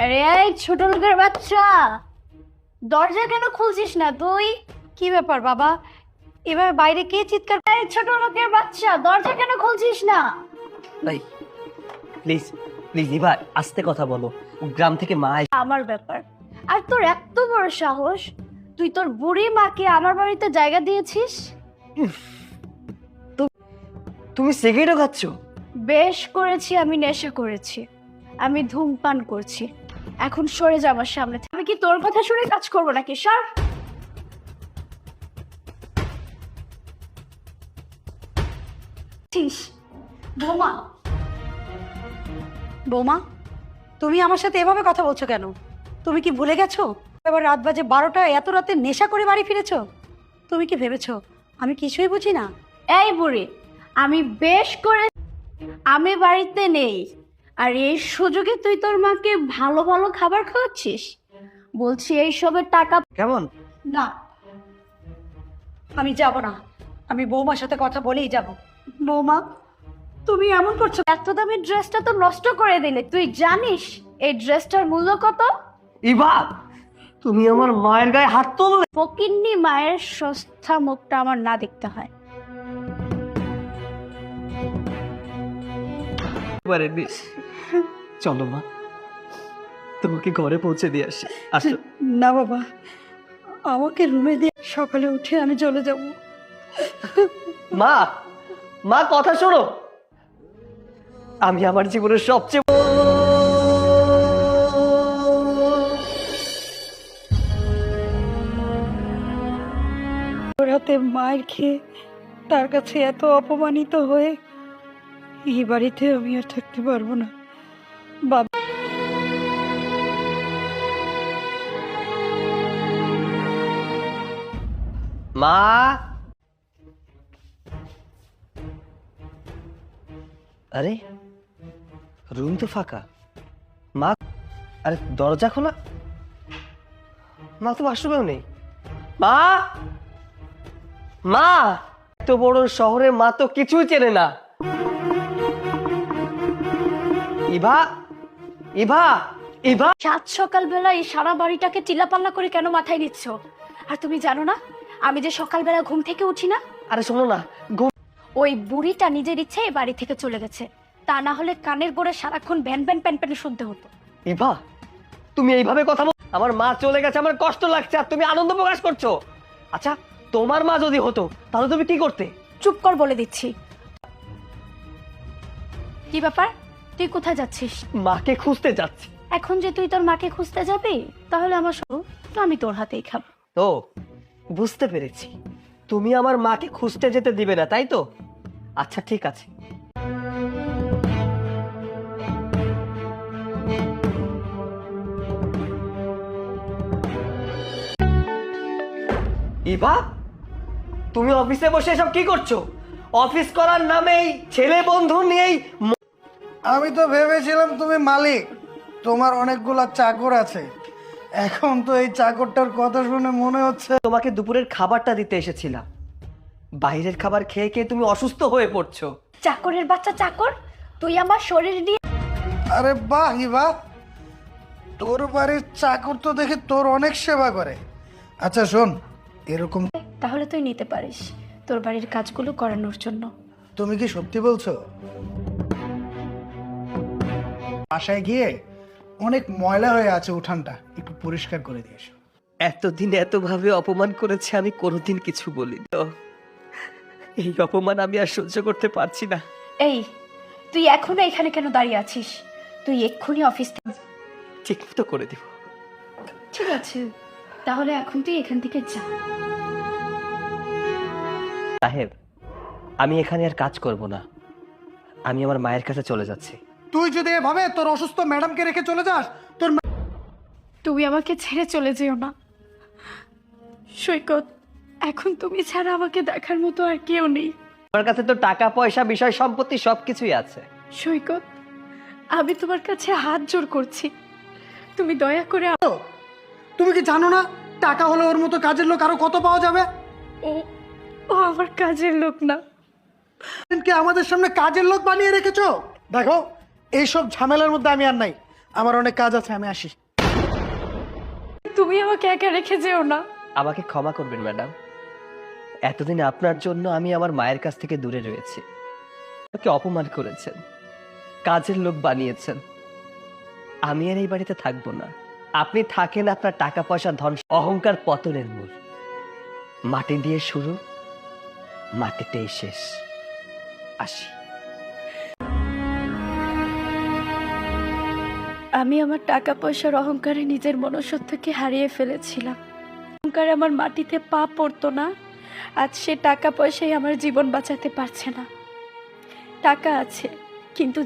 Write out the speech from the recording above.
আরে এই ছোট লোকের বাচ্চা, দরজা কেন খুলছিস না তুই? কি ব্যাপার বাবা, এভাবে বাইরে কে চিৎকার? এই ছোট লোকের বাচ্চা, দরজা কেন খুলছিস না? ভাই প্লিজ প্লিজ ইভা আস্তে কথা বলো, গ্রাম থেকে মা আমার ব্যাপার। আর তোর এত বড় সাহস, তুই তোর বুড়ি মাকে আমার বাড়িতে জায়গা দিয়েছিস? তুমি সিগারেটও খাচ্ছ? বেশ করেছি, আমি নেশা করেছি, আমি ধূমপান করছি। এখন সরে যা আমার সামনে থেকে। আমি কি তোর কথা শুনে কাজ করবো নাকি? সর। বৌমা, বৌমা, তুমি আমার সাথে এভাবে কথা বলছো কেন? তুমি কি ভুলে গেছো এবার রাত বাজে 12টা, এত রাতে নেশা করে বাড়ি ফিরেছো? তুমি কি ভেবেছো আমি কিছুই বুঝি না? এই বুড়ি, আমি বেশ করে আমি বাড়িতে নেই, আর এই সুযোগে তুই তোর মাকে ভালো ভালো খাবার খাওয়াচ্ছিস? বলছি এইসবের টাকা কেমন? না, আমি যাব না। আমি বৌমার সাথে কথা বলেই যাব। বৌমা, তুমি এমন করছো। এত দামি ড্রেসটা তো নষ্ট করে দিলে। তুই জানিস এই ড্রেসটার মূল্য কত? ইভা তুমি আমার মায়ের গায়ে হাত তুললে। ফকিন্নি মায়ের সস্তা মুখটা আমার না দেখতে হয়। চলো মা, তোমাকে ঘরে পৌঁছে দিয়ে আসি। আসো। না বাবা, আমাকে রুমে দিয়ে সকালে উঠে আমি চলে যাব। মা, মা কথা শোনো, আমি আমার জীবনের সবচেয়ে ওর হাতে মায়ের খেয়ে তার কাছে এত অপমানিত হয়ে এই বাড়িতে আমি আর থাকতে পারবো না বাবা। মা। আরে রুম তো ফাঁকা। মা, আরে দরজা খোলা। মা তো বাথরুমেও নেই। মা, মা, এত বড় শহরে মা তো কিছুই চেনে না। ইভা, ইভা, ইভা। সাত সকালবেলা এই সারা বাড়িটাকে চিল্লাপাল্লা করে কেন মাথায় নিচ্ছ? আর তুমি জানো না আমি যে সকালবেলা ঘুম থেকে উঠি না? আরে শোনো না, ওই বুড়িটা নিজের ইচ্ছে এই বাড়ি থেকে চলে গেছে, তা না হলে কানের গোড়ে সারাক্ষণ ভ্যান ভ্যান প্যান প্যান শুনতে হতো। ইভা তুমি এইভাবে কথা বল। আমার মা চলে গেছে, আমার কষ্ট লাগছে, আর তুমি আনন্দ প্রকাশ করছো। আচ্ছা তোমার মা যদি হতো তাহলে তুমি কি করতে? চুপ কর বলে দিচ্ছি। কি ব্যাপার, তুই কোথায় যাচ্ছিস? মাকে খুঁজতে যাচ্ছি। এখন যে তুই তোর মাকে খুঁজতে যাবি, তাহলে আমার শুরু তো আমি তোর হাতেই খাবো। ও বুঝতে পেরেছি, তুমি আমার মাকে খুঁজতে যেতে দিবে না, তাই তো? আচ্ছা ঠিক আছে। ইভা তুমি অফিসে বসে এসব কি করছো? অফিস করার নামেই ছেলে বন্ধু নিয়েই আমি তো ভেবেছিলাম তুমি মালিক, তোমার অনেকগুলা চাকর আছে। এখন তো এই চাকরটার কথা শুনে মনে হচ্ছে তোমাকে দুপুরের খাবারটা দিতে এসেছিলাম। বাইরের খাবার খেয়ে খেয়ে তুমি অসুস্থ হয়ে পড়ছো। চাকরের বাচ্চা চাকর, তুই আমার শরীর নিয়ে। আরে বাহ ইভা, তোর বাড়ির চাকর তো দেখে তোর অনেক সেবা করে। আচ্ছা শোন, এরকম তাহলে তুই নিতে পারিস তোর বাড়ির কাজগুলো করানোর জন্য। তুমি কি সত্যি বলছো? বাসায় গিয়ে অনেক ময়লা হয়ে আছে, উঠানটা একটু পরিষ্কার করে দিয়েছ। এতদিন এতভাবে অপমান করেছে, আমি কোনোদিন কিছু বলিনি। এই অপমান আমি আর সহ্য করতে পারছি না। এই তুই এখনো এখানে কেন দাঁড়িয়ে আছিস? তুই এক্ষুনি অফিস থেকে। ঠিক মতো করে দিব। ঠিক আছে, তাহলে এখন তুই এখান থেকে যা। সাহেব, আমি এখানে আর কাজ করব না, আমি আমার মায়ের কাছে চলে যাচ্ছি। তুই যদি এভাবে তোর অসুস্থ ম্যাডামকে রেখে চলে যাস, তোর তুমি আমাকে ছেড়ে চলে যেও না সৈকত। এখন তুমি ছাড়া আমাকে দেখার মতো আর কেউ নেই। আমার কাছে তো টাকা পয়সা বিষয় সম্পত্তি সবকিছুই আছে। সৈকত, আমি তোমার কাছে হাত জোড় করছি, তুমি দয়া করে তুমি কি জানো না টাকা হলে ওর মতো কাজের লোক আরো কত পাওয়া যাবে? ও ও আমার কাজের লোক না। আমাদের সামনে কাজের লোক বানিয়ে রেখেছো। দেখো, এইসব ঝামেলার মধ্যে আমি আর নাই। আমার অনেক কাজ আছে, আমি আসি। তুমি আমাকে একা রেখে যেও না। আমাকে ক্ষমা করবেন ম্যাডাম, এতদিন আপনার জন্য আমি আমার মায়ের কাছ থেকে দূরে রয়েছি। ওকে অপমান করেছেন, কাজের লোক বানিয়েছেন। আমি আর এই বাড়িতে থাকবো না। আপনি থাকেন আপনার টাকা পয়সা, ধন, অহংকার পতনের মূল। মাটি দিয়ে শুরু, মাটিতেই শেষ। আসি। আমি আমার টাকা পয়সার অহংকারে নিজের মনুষ্যত্বকে হারিয়ে ফেলেছিলাম। অহংকারে আমার মাটিতে পা পড়তো না। আজ সে টাকা পয়সাই আমার জীবন বাঁচাতে পারছে না। টাকা আছে, কিন্তু